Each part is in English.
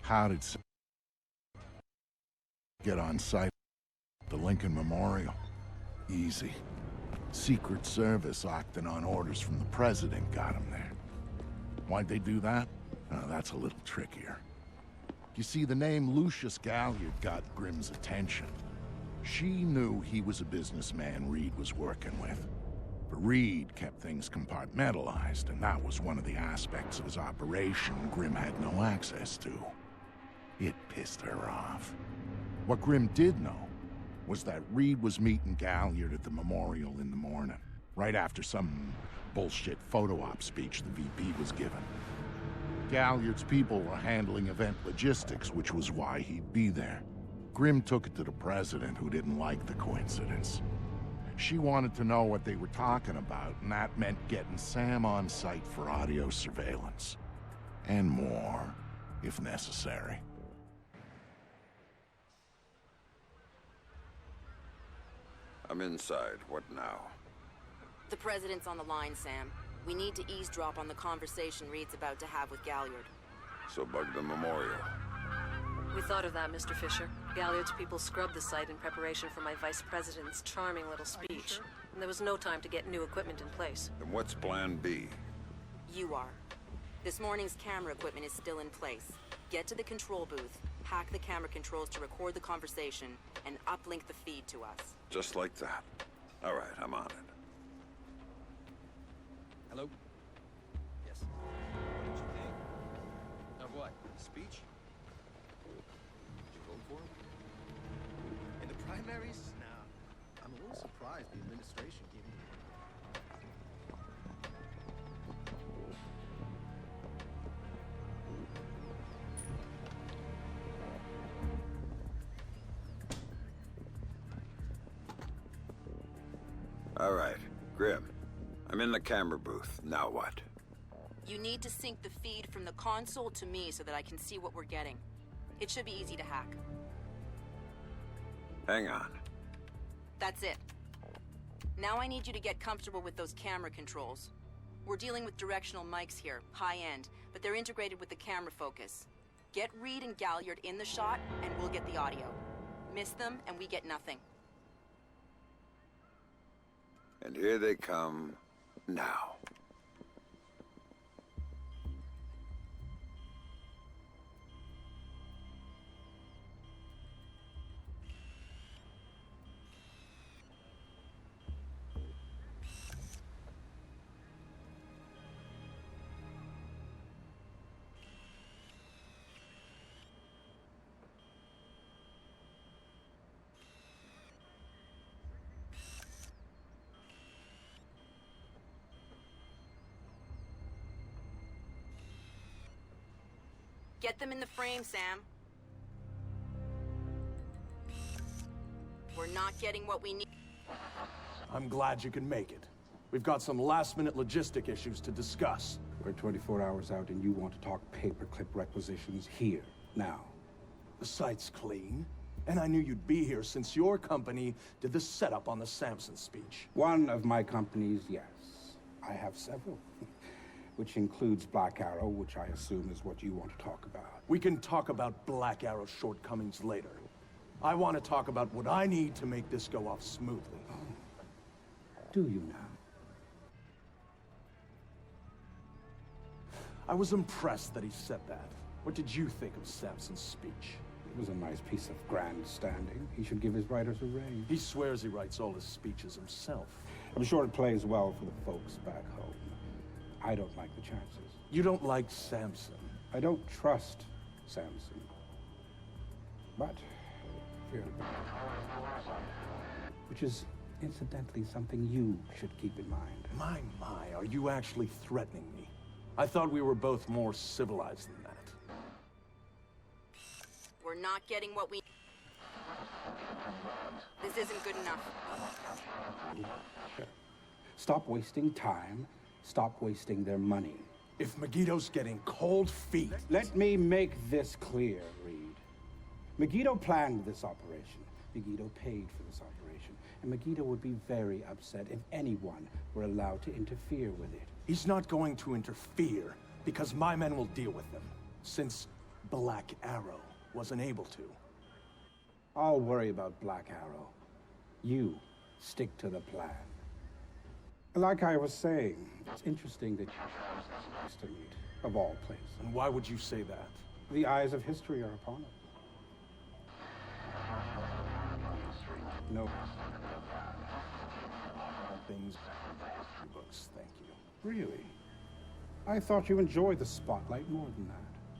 How did get on site at the Lincoln Memorial? Easy. Secret Service acting on orders from the President got him there. Why'd they do that? That's a little trickier. You see, the name Lucius Galliard got Grimm's attention. She knew he was a businessman Reed was working with. But Reed kept things compartmentalized, and that was one of the aspects of his operation Grimm had no access to. It pissed her off. What Grimm did know was that Reed was meeting Galliard at the memorial in the morning, right after some bullshit photo op speech the VP was giving. Galliard's people were handling event logistics, which was why he'd be there. Grimm took it to the President, who didn't like the coincidence. She wanted to know what they were talking about, and that meant getting Sam on site for audio surveillance. And more, if necessary. I'm inside. What now? The President's on the line, Sam. We need to eavesdrop on the conversation Reed's about to have with Galliard. So bug the memorial. We thought of that, Mr. Fisher. Galliard's people scrubbed the site in preparation for my Vice President's charming little speech. Sure? And there was no time to get new equipment in place. Then what's plan B? You are. This morning's camera equipment is still in place. Get to the control booth, hack the camera controls to record the conversation, and uplink the feed to us. Just like that. All right, I'm on it. Hello? Yes. What did you think? Of what? The speech? Did you vote for him? In the primaries? Nah. I'm a little surprised the administration gave him All right, Grimm. I'm in the camera booth. Now what? You need to sync the feed from the console to me so that I can see what we're getting. It should be easy to hack. Hang on. That's it. Now I need you to get comfortable with those camera controls. We're dealing with directional mics here, high-end, but they're integrated with the camera focus. Get Reed and Galliard in the shot, and we'll get the audio. Miss them, and we get nothing. And here they come now. Get them in the frame, Sam. We're not getting what we need. I'm glad you can make it. We've got some last-minute logistic issues to discuss. We're 24 hours out and you want to talk paperclip requisitions here, now. The site's clean, and I knew you'd be here since your company did the setup on the Samson speech. One of my companies, yes. I have several. Which includes Black Arrow, which I assume is what you want to talk about. We can talk about Black Arrow's shortcomings later. I want to talk about what I need to make this go off smoothly. Oh. Do you now? I was impressed that he said that. What did you think of Samson's speech? It was a nice piece of grandstanding. He should give his writers a raise. He swears he writes all his speeches himself. I'm sure it plays well for the folks back home. I don't like the chances. You don't like Samson? I don't trust Samson. But, fear the better. Which is, incidentally, something you should keep in mind. My, are you actually threatening me? I thought we were both more civilized than that. We're not getting what we... This isn't good enough. Sure. Stop wasting time. Stop wasting their money. If Megiddo's getting cold feet... Let me make this clear, Reed. Megiddo planned this operation. Megiddo paid for this operation. And Megiddo would be very upset if anyone were allowed to interfere with it. He's not going to interfere, because my men will deal with them. Since Black Arrow wasn't able to. I'll worry about Black Arrow. You stick to the plan. Like I was saying, it's interesting that you to meet, of all places. And why would you say that? The eyes of history are upon us. No. Things... books, thank you. Really? I thought you enjoyed the spotlight more than that.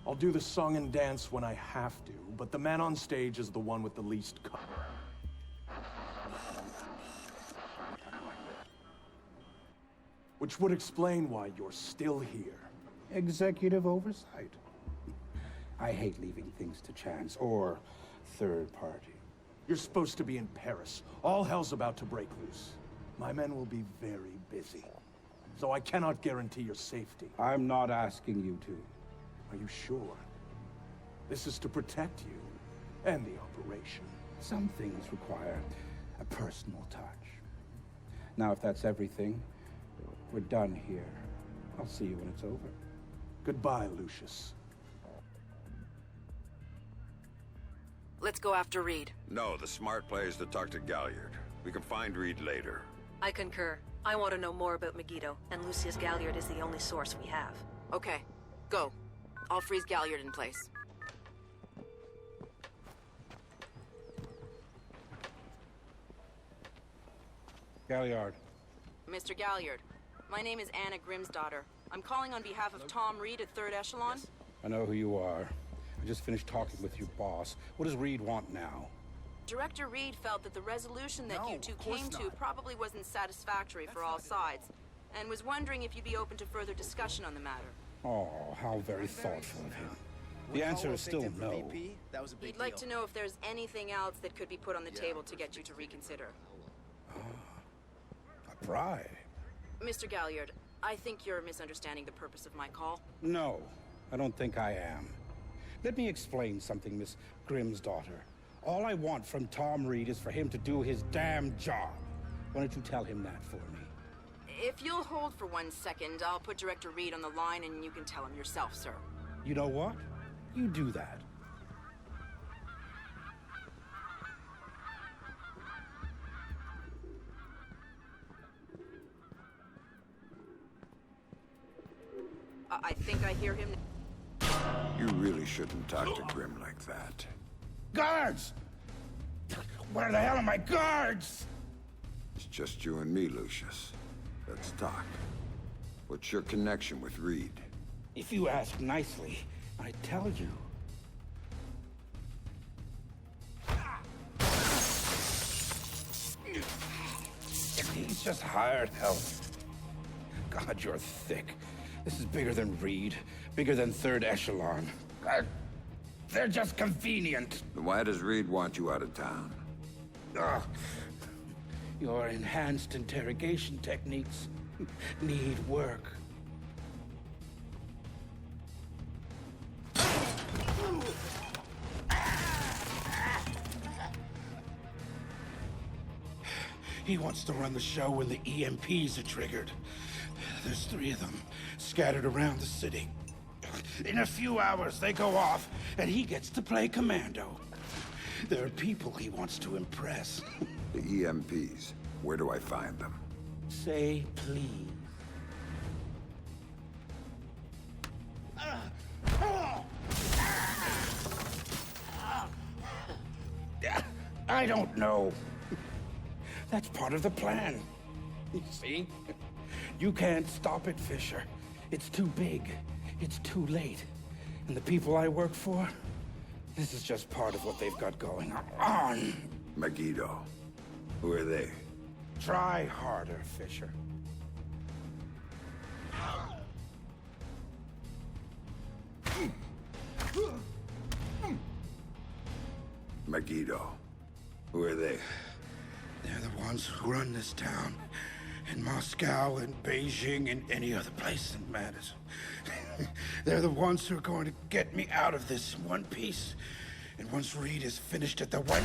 I'll do the song and dance when I have to, but the man on stage is the one with the least cover. Which would explain why you're still here. Executive oversight. I hate leaving things to chance or third party. You're supposed to be in Paris. All hell's about to break loose. My men will be very busy, so I cannot guarantee your safety. I'm not asking you to. Are you sure? This is to protect you and the operation. Some things require a personal touch. Now, if that's everything, we're done here. I'll see you when it's over. Goodbye, Lucius. Let's go after Reed. No, the smart play is to talk to Galliard. We can find Reed later. I concur. I want to know more about Megiddo, and Lucius Galliard is the only source we have. Okay, go. I'll freeze Galliard in place. Galliard. Mr. Galliard, my name is Anna Grimsdottir. I'm calling on behalf of Tom Reed at 3rd Echelon. I know who you are. I just finished talking with your boss. What does Reed want now? Director Reed felt that the resolution that you two came to probably wasn't satisfactory for all sides, and was wondering if you'd be open to further discussion on the matter. Oh, how very thoughtful of him. The answer is still no. He'd like to know if there's anything else that could be put on the table to get you to reconsider. A bribe? Mr. Galliard, I think you're misunderstanding the purpose of my call. No, I don't think I am. Let me explain something, Miss Grimsdottir. All I want from Tom Reed is for him to do his damn job. Why don't you tell him that for me? If you'll hold for 1 second, I'll put Director Reed on the line and you can tell him yourself, sir. You know what? You do that. I think I hear him. You really shouldn't talk to Grim like that. Guards! Where the hell are my guards? It's just you and me, Lucius. Let's talk. What's your connection with Reed? If you ask nicely, I tell you. He's just hired help. God, you're thick. This is bigger than Reed, bigger than 3rd Echelon. They're just convenient. Then why does Reed want you out of town? Ugh. Your enhanced interrogation techniques need work. He wants to run the show when the EMPs are triggered. There's 3 of them scattered around the city. In a few hours, they go off, and he gets to play commando. There are people he wants to impress. The EMPs. Where do I find them? Say please. I don't know. That's part of the plan. You see? You can't stop it, Fisher. It's too big. It's too late. And the people I work for, this is just part of what they've got going on. Megiddo. Who are they? Try harder, Fisher. Megiddo. Who are they? They're the ones who run this town. In Moscow and Beijing and any other place that matters. They're the ones who are going to get me out of this in one piece. And once Reed is finished at the White...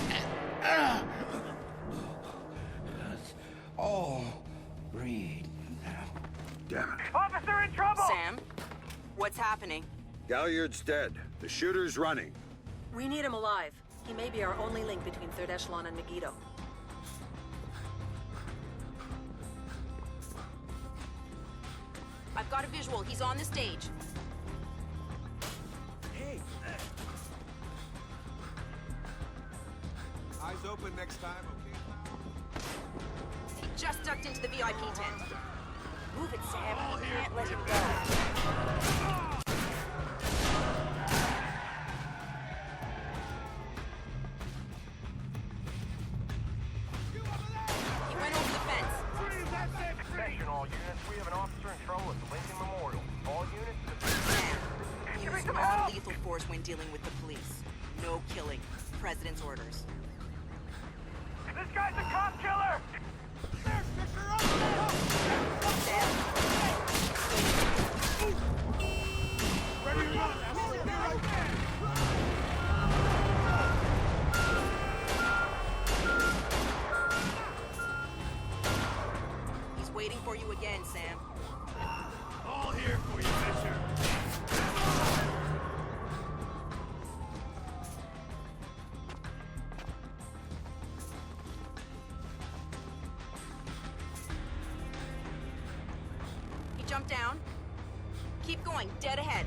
It's all Reed now. Damn it. Officer in trouble! Sam, what's happening? Galliard's dead. The shooter's running. We need him alive. He may be our only link between Third Echelon and Megiddo. I've got a visual. He's on the stage. Hey! Eyes open next time, okay? He just ducked into the VIP tent. Move it, Sam. You can't let him go. He went over the fence. Attention all units, we have an officer in trouble at the Lincoln Memorial. All units... Sam, use non-lethal force when dealing with the police. No killing. President's orders. This guy's a cop killer! He's waiting for you again, Sam. All here for you, Fisher. He jumped down. Keep going, dead ahead.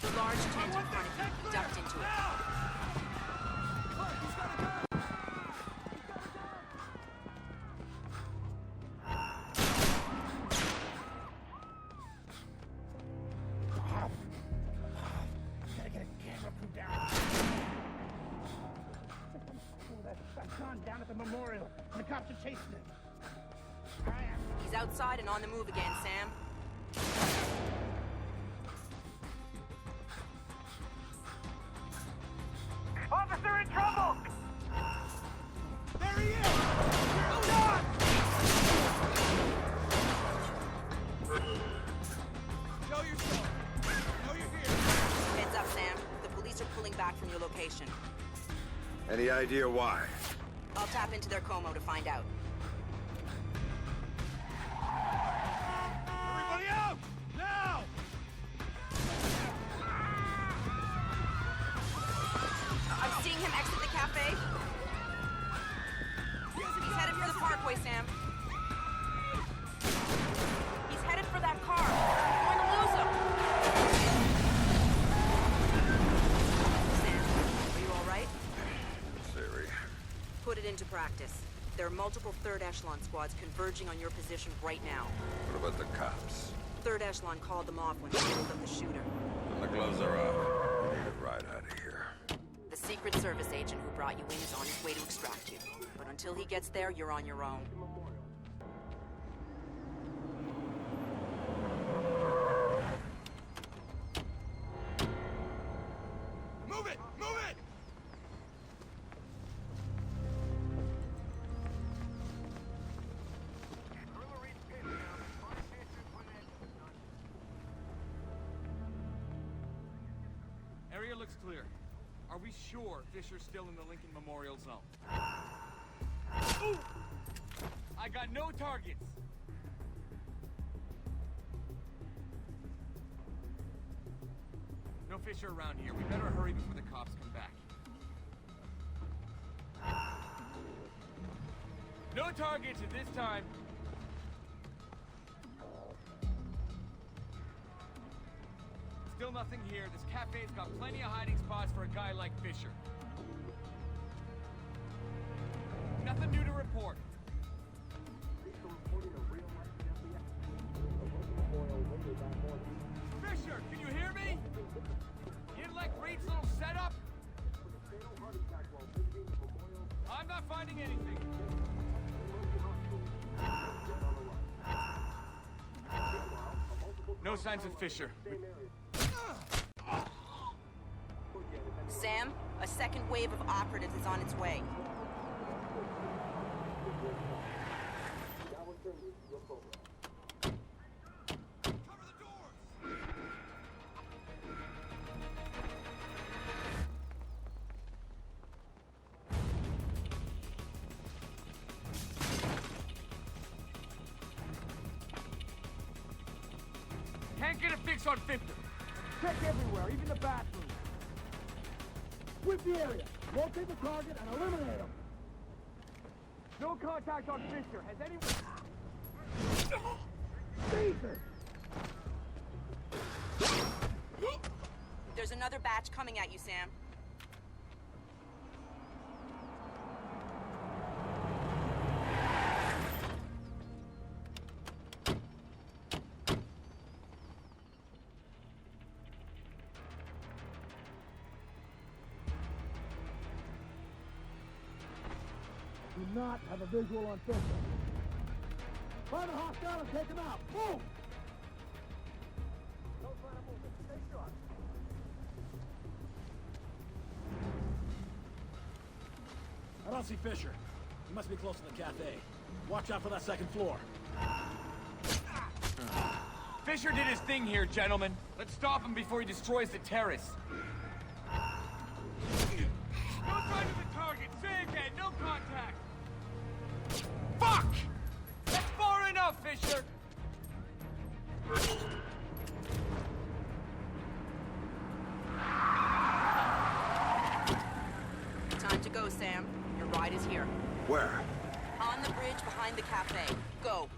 The large tent in front of you. He ducked into it. Gotta get a camera crew down. That's gone down at the memorial. The cops are chasing him. He's outside and on the move again, Sam. Officer in trouble! There he is! Hold on! Show yourself. Know you're here. Heads up, Sam. The police are pulling back from your location. Any idea why? I'll tap into their Como to find out. Everybody out! Now! I'm seeing him exit the cafe. He's headed for the parkway, Sam. He's headed for that car. We're going to lose him. Sam, are you all right? Siri. Put it into practice. There are multiple Third Echelon squads converging on your position right now. What about the cops? Third Echelon called them off when they told them the shooter. And the gloves are off. We need it right out of here. The Secret Service agent who brought you in is on his way to extract you. But until he gets there, you're on your own. Move it! Move it! Area looks clear. Are we sure Fisher's still in the Lincoln Memorial Zone? Ooh! I got no targets! No Fisher around here. We better hurry before the cops come back. No targets at this time. Still nothing here. This cafe's got plenty of hiding spots for a guy like Fisher. Nothing new to report. Fisher, can you hear me? You didn't like Reed's little setup? I'm not finding anything. No signs of Fisher. Sam, a second wave of operatives is on its way. Can't get a fix on Splinter. Check everywhere, even the bathroom. Sweep the area. Locate the target and eliminate him. No contact on Fisher. Has anyone... Jesus! There's another batch coming at you, Sam. Do not have a visual on Fisher. Find a hostile and take him out. Move! Don't try to move it. Stay short. I don't see Fisher. He must be close to the cafe. Watch out for that second floor. Fisher did his thing here, gentlemen. Let's stop him before he destroys the terrace. No sign of the target. Say again, no contact. Fuck! That's far enough, Fisher! Time to go, Sam. Your ride is here. Where? On the bridge behind the cafe. Go.